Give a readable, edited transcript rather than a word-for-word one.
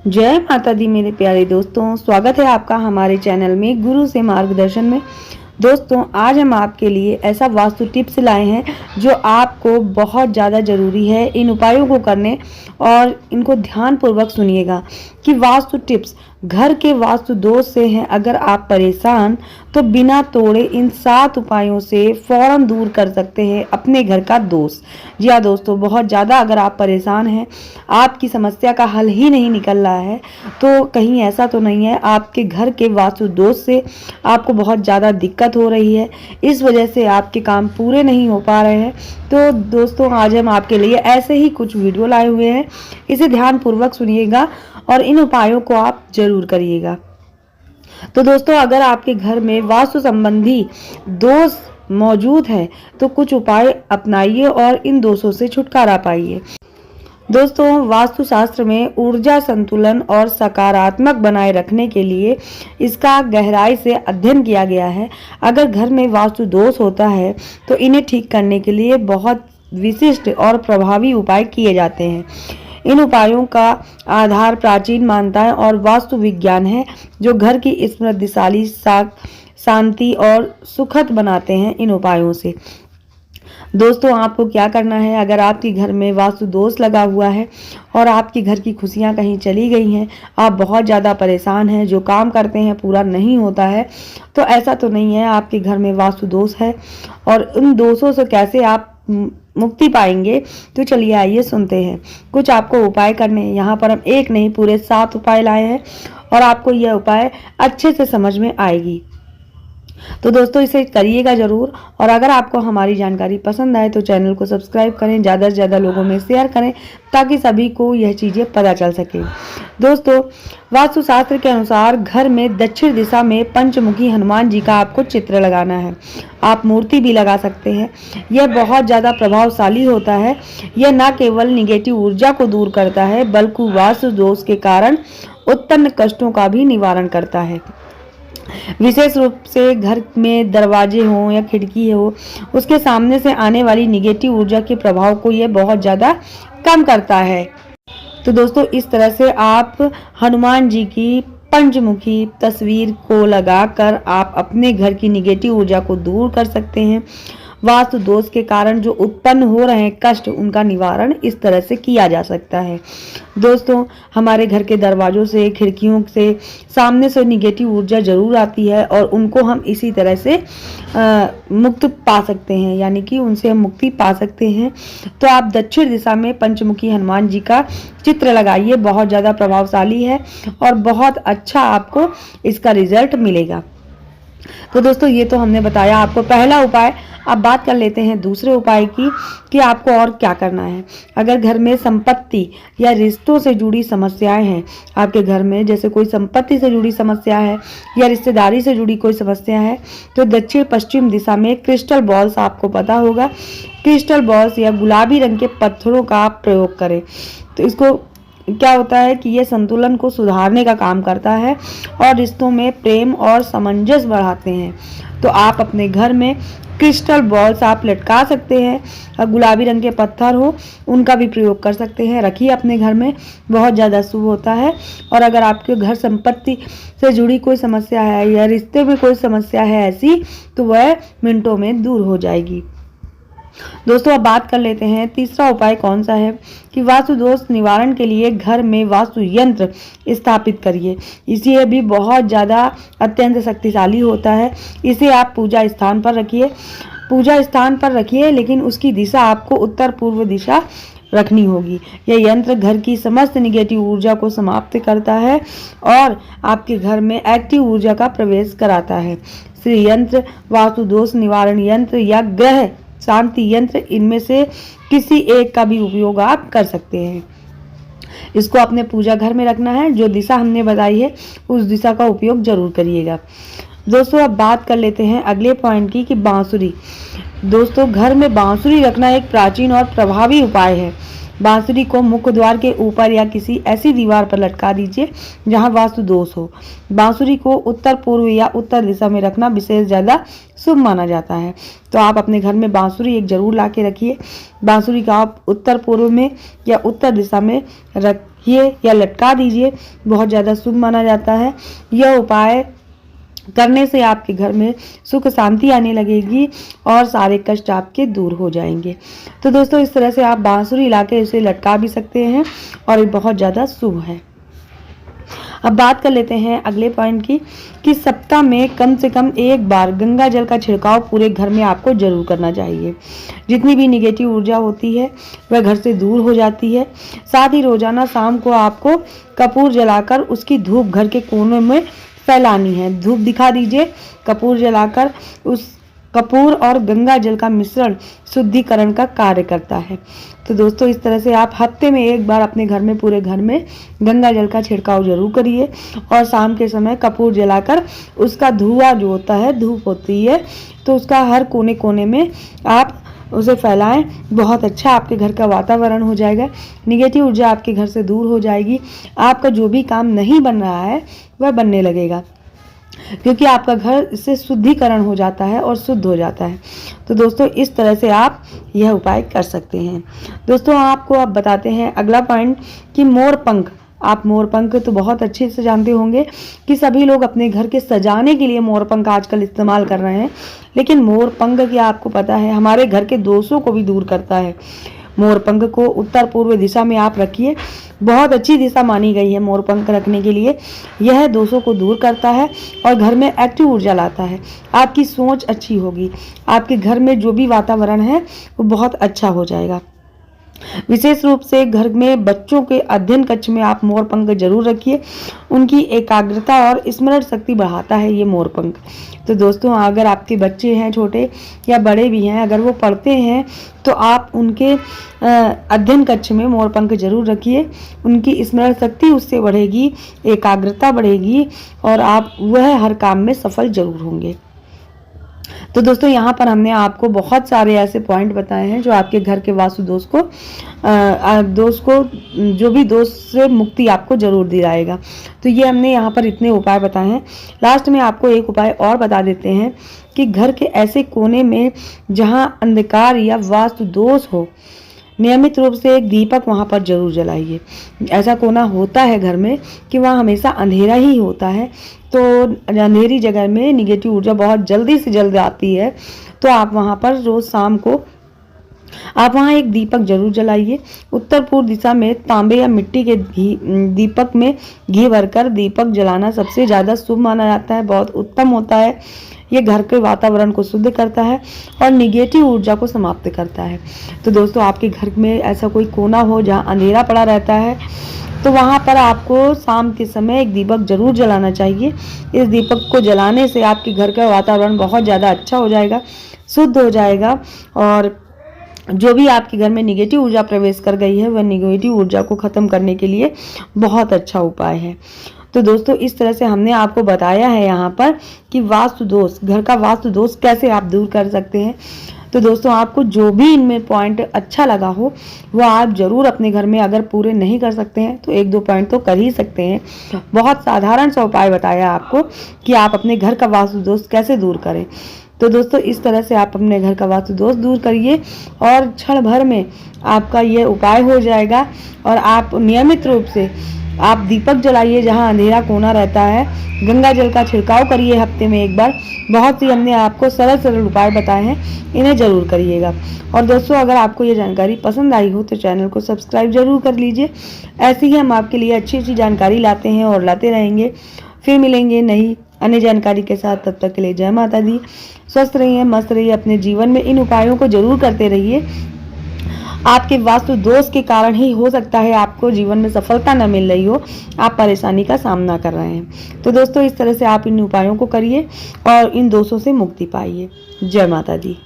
जय माता दी मेरे प्यारे दोस्तों, स्वागत है आपका हमारे चैनल में गुरु से मार्गदर्शन में। दोस्तों, आज हम आपके लिए ऐसा वास्तु टिप्स लाए हैं जो आपको बहुत ज़्यादा ज़रूरी है इन उपायों को करने, और इनको ध्यानपूर्वक सुनिएगा कि वास्तु टिप्स घर के वास्तु दोष से हैं अगर आप परेशान, तो बिना तोड़े इन 7 उपायों से फौरन दूर कर सकते हैं अपने घर का दोष। जी हाँ दोस्तों, बहुत ज़्यादा अगर आप परेशान हैं, आपकी समस्या का हल ही नहीं निकल रहा है, तो कहीं ऐसा तो नहीं है आपके घर के वास्तु दोष से आपको बहुत ज़्यादा दिक्कत हो रही है, इस वजह से आपके काम पूरे नहीं हो पा रहे हैं। तो दोस्तों, आज हम आपके लिए ऐसे ही कुछ वीडियो लाए हुए हैं, इसे ध्यानपूर्वक सुनिएगा और इन उपायों को आप जरूर करिएगा। तो दोस्तों, अगर आपके घर में वास्तु संबंधी दोष मौजूद है तो कुछ उपाय अपनाइए और इन दोषों से छुटकारा पाइए। दोस्तों, वास्तुशास्त्र में ऊर्जा संतुलन और सकारात्मक बनाए रखने के लिए इसका गहराई से अध्ययन किया गया है। अगर घर में वास्तु दोष होता है तो इन्हें ठीक करने के लिए बहुत विशिष्ट और प्रभावी उपाय किए जाते हैं। इन उपायों का आधार प्राचीन मान्यताएं और वास्तु विज्ञान है, जो घर की समृद्धिशाली शांति और सुखद बनाते हैं। इन उपायों से दोस्तों, आपको क्या करना है, अगर आपके घर में वास्तु दोष लगा हुआ है और आपके घर की खुशियां कहीं चली गई हैं, आप बहुत ज़्यादा परेशान हैं, जो काम करते हैं पूरा नहीं होता है, तो ऐसा तो नहीं है आपके घर में वास्तु दोष है। और उन दोषों से कैसे आप मुक्ति पाएंगे, तो चलिए आइए सुनते हैं। कुछ आपको उपाय करने हैं, यहाँ पर हम एक नहीं पूरे 7 उपाय लाए हैं और आपको यह उपाय अच्छे से समझ में आएगी। तो दोस्तों, इसे करिएगा जरूर, और अगर आपको हमारी जानकारी पसंद आए तो चैनल को सब्सक्राइब करें, ज़्यादा से ज़्यादा लोगों में शेयर करें ताकि सभी को यह चीज़ें पता चल सके। दोस्तों, वास्तुशास्त्र के अनुसार घर में दक्षिण दिशा में पंचमुखी हनुमान जी का आपको चित्र लगाना है। आप मूर्ति भी लगा सकते हैं। यह बहुत ज़्यादा प्रभावशाली होता है। यह न केवल निगेटिव ऊर्जा को दूर करता है, बल्कि वास्तु दोष के कारण उत्पन्न कष्टों का भी निवारण करता है। विशेष रूप से घर में दरवाजे हो या खिड़की हो, उसके सामने से आने वाली निगेटिव ऊर्जा के प्रभाव को यह बहुत ज़्यादा कम करता है। तो दोस्तों, इस तरह से आप हनुमान जी की पंचमुखी तस्वीर को लगाकर आप अपने घर की निगेटिव ऊर्जा को दूर कर सकते हैं। वास्तु दोष के कारण जो उत्पन्न हो रहे हैं कष्ट, उनका निवारण इस तरह से किया जा सकता है। दोस्तों, हमारे घर के दरवाजों से, खिड़कियों से सामने से निगेटिव ऊर्जा जरूर आती है और उनको हम इसी तरह से मुक्त पा सकते हैं, यानी कि उनसे हम मुक्ति पा सकते हैं। तो आप दक्षिण दिशा में पंचमुखी हनुमान जी का चित्र लगाइए, बहुत ज़्यादा प्रभावशाली है और बहुत अच्छा आपको इसका रिजल्ट मिलेगा। तो दोस्तों, ये तो हमने बताया आपको पहला उपाय। अब बात कर लेते हैं दूसरे उपाय की कि आपको और क्या करना है। अगर घर में संपत्ति या रिश्तों से जुड़ी समस्याएं हैं, आपके घर में जैसे कोई संपत्ति से जुड़ी समस्या है या रिश्तेदारी से जुड़ी कोई समस्या है, तो दक्षिण पश्चिम दिशा में क्रिस्टल बॉल्स, आपको पता होगा, क्रिस्टल बॉल्स या गुलाबी रंग के पत्थरों का आप प्रयोग करें। तो इसको क्या होता है कि ये संतुलन को सुधारने का काम करता है और रिश्तों में प्रेम और सामंजस्य बढ़ाते हैं। तो आप अपने घर में क्रिस्टल बॉल्स आप लटका सकते हैं, और गुलाबी रंग के पत्थर हो उनका भी प्रयोग कर सकते हैं। रखिए अपने घर में, बहुत ज़्यादा शुभ होता है। और अगर आपके घर संपत्ति से जुड़ी कोई समस्या है या रिश्ते में कोई समस्या है ऐसी, तो वह मिनटों में दूर हो जाएगी। दोस्तों, अब बात कर लेते हैं तीसरा उपाय कौन सा है कि वास्तु दोष निवारण के लिए घर में वास्तु यंत्र स्थापित करिए। इसे भी बहुत ज़्यादा अत्यंत शक्तिशाली होता है। इसे आप पूजा स्थान पर रखिए, लेकिन उसकी दिशा आपको उत्तर पूर्व दिशा रखनी होगी। यह यंत्र घर की समस्त निगेटिव ऊर्जा को समाप्त करता है और आपके घर में एक्टिव ऊर्जा का प्रवेश कराता है। श्री यंत्र, वास्तु दोष निवारण यंत्र या ग्रह शांति यंत्र, इनमें से किसी एक का भी उपयोग आप कर सकते हैं। इसको अपने पूजा घर में रखना है। जो दिशा हमने बताई है उस दिशा का उपयोग जरूर करिएगा। दोस्तों, अब बात कर लेते हैं अगले पॉइंट की कि बांसुरी। दोस्तों, घर में बांसुरी रखना एक प्राचीन और प्रभावी उपाय है। बांसुरी को मुख्य द्वार के ऊपर या किसी ऐसी दीवार पर लटका दीजिए जहां वास्तु दोष हो। बांसुरी को उत्तर पूर्व या उत्तर दिशा में रखना विशेष ज्यादा शुभ माना जाता है। तो आप अपने घर में बांसुरी एक जरूर ला के रखिए। बांसुरी का आप उत्तर पूर्व में या उत्तर दिशा में रखिए या लटका दीजिए, बहुत ज़्यादा शुभ माना जाता है। यह उपाय करने से आपके घर में सुख शांति आने लगेगी और सारे कष्ट आपके दूर हो जाएंगे। तो दोस्तों, इस तरह से आप बांसुरी ला के इसे लटका भी सकते हैं और ये बहुत ज़्यादा शुभ है। अब बात कर लेते हैं अगले पॉइंट की कि सप्ताह में कम से कम एक बार गंगा जल का छिड़काव पूरे घर में आपको जरूर करना चाहिए। जितनी भी निगेटिव ऊर्जा होती है वह घर से दूर हो जाती है। साथ ही रोजाना शाम को आपको कपूर जलाकर उसकी धूप घर के कोनों में फैलानी है। धूप दिखा दीजिए। कपूर जलाकर उस कपूर और गंगा जल का मिश्रण शुद्धिकरण का कार्य करता है। तो दोस्तों, इस तरह से आप हफ्ते में एक बार अपने घर में पूरे घर में गंगा जल का छिड़काव जरूर करिए और शाम के समय कपूर जलाकर उसका धुआं जो होता है, धूप होती है, तो उसका हर कोने कोने में आप उसे फैलाएं। बहुत अच्छा आपके घर का वातावरण हो जाएगा। निगेटिव ऊर्जा आपके घर से दूर हो जाएगी। आपका जो भी काम नहीं बन रहा है वह बनने लगेगा, क्योंकि आपका घर इससे शुद्धिकरण हो जाता है और शुद्ध हो जाता है। तो दोस्तों, इस तरह से आप यह उपाय कर सकते हैं। दोस्तों, आपको अब बताते हैं अगला पॉइंट कि मोर पंख। आप मोर पंख तो बहुत अच्छे से जानते होंगे कि सभी लोग अपने घर के सजाने के लिए मोर पंख आजकल इस्तेमाल कर रहे हैं, लेकिन मोर पंख क्या आपको पता है हमारे घर के दोषों को भी दूर करता है। मोर पंख को उत्तर पूर्व दिशा में आप रखिए। बहुत अच्छी दिशा मानी गई है मोर पंख रखने के लिए। यह दोषों को दूर करता है और घर में एक्टिव ऊर्जा लाता है। आपकी सोच अच्छी होगी। आपके घर में जो भी वातावरण है वो बहुत अच्छा हो जाएगा। विशेष रूप से घर में बच्चों के अध्ययन कक्ष में आप मोर पंख जरूर रखिए। उनकी एकाग्रता और स्मरण शक्ति बढ़ाता है ये मोर पंख। तो दोस्तों, अगर आपके बच्चे हैं छोटे या बड़े भी हैं, अगर वो पढ़ते हैं तो आप उनके अध्ययन कक्ष में मोर पंख जरूर रखिए। उनकी स्मरण शक्ति उससे बढ़ेगी, एकाग्रता बढ़ेगी और आप वह हर काम में सफल जरूर होंगे। तो दोस्तों, यहाँ पर हमने आपको बहुत सारे ऐसे पॉइंट बताए हैं जो आपके घर के वास्तु दोष को जो भी दोष से मुक्ति आपको जरूर दिलाएगा। तो ये हमने यहाँ पर इतने उपाय बताए हैं। लास्ट में आपको एक उपाय और बता देते हैं कि घर के ऐसे कोने में जहाँ अंधकार या वास्तु दोष हो, नियमित रूप से एक दीपक वहाँ पर जरूर जलाइए। ऐसा कोना होता है घर में कि वहाँ हमेशा अंधेरा ही होता है, तो अंधेरी जगह में निगेटिव ऊर्जा बहुत जल्दी से जल्द आती है। तो आप वहाँ पर रोज शाम को आप वहाँ एक दीपक जरूर जलाइए। उत्तर पूर्व दिशा में तांबे या मिट्टी के दीपक में घी भरकर दीपक जलाना सबसे ज़्यादा शुभ माना जाता है। बहुत उत्तम होता है। ये घर के वातावरण को शुद्ध करता है और निगेटिव ऊर्जा को समाप्त करता है। तो दोस्तों, आपके घर में ऐसा कोई कोना हो जहाँ अंधेरा पड़ा रहता है, तो वहाँ पर आपको शाम के समय एक दीपक जरूर जलाना चाहिए। इस दीपक को जलाने से आपके घर का वातावरण बहुत ज़्यादा अच्छा हो जाएगा, शुद्ध हो जाएगा और जो भी आपके घर में निगेटिव ऊर्जा प्रवेश कर गई है वह निगेटिव ऊर्जा को ख़त्म करने के लिए बहुत अच्छा उपाय है। तो दोस्तों, इस तरह से हमने आपको बताया है यहाँ पर कि वास्तु दोष, घर का वास्तु दोष कैसे आप दूर कर सकते हैं। तो दोस्तों, आपको जो भी इनमें पॉइंट अच्छा लगा हो वह आप जरूर अपने घर में, अगर पूरे नहीं कर सकते हैं तो एक दो पॉइंट तो कर ही सकते हैं। बहुत साधारण सा उपाय बताया आपको कि आप अपने घर का वास्तु दोष कैसे दूर करें। तो दोस्तों, इस तरह से आप अपने घर का वास्तु दोष दूर करिए और क्षण भर में आपका ये उपाय हो जाएगा। और आप नियमित रूप से आप दीपक जलाइए जहां अंधेरा कोना रहता है। गंगा जल का छिड़काव करिए हफ्ते में एक बार। बहुत ही हमने आपको सरल सरल उपाय बताए हैं, इन्हें जरूर करिएगा। और दोस्तों, अगर आपको ये जानकारी पसंद आई हो तो चैनल को सब्सक्राइब जरूर कर लीजिए। ऐसे ही हम आपके लिए अच्छी अच्छी जानकारी लाते हैं और लाते रहेंगे। फिर मिलेंगे नई अन्य जानकारी के साथ। तब तक के लिए जय माता दी। स्वस्थ रहिए, मस्त रहिए। अपने जीवन में इन उपायों को जरूर करते रहिए। आपके वास्तु दोष के कारण ही हो सकता है आपको जीवन में सफलता न मिल रही हो, आप परेशानी का सामना कर रहे हैं। तो दोस्तों, इस तरह से आप इन उपायों को करिए और इन दोषों से मुक्ति पाइए। जय माता दी।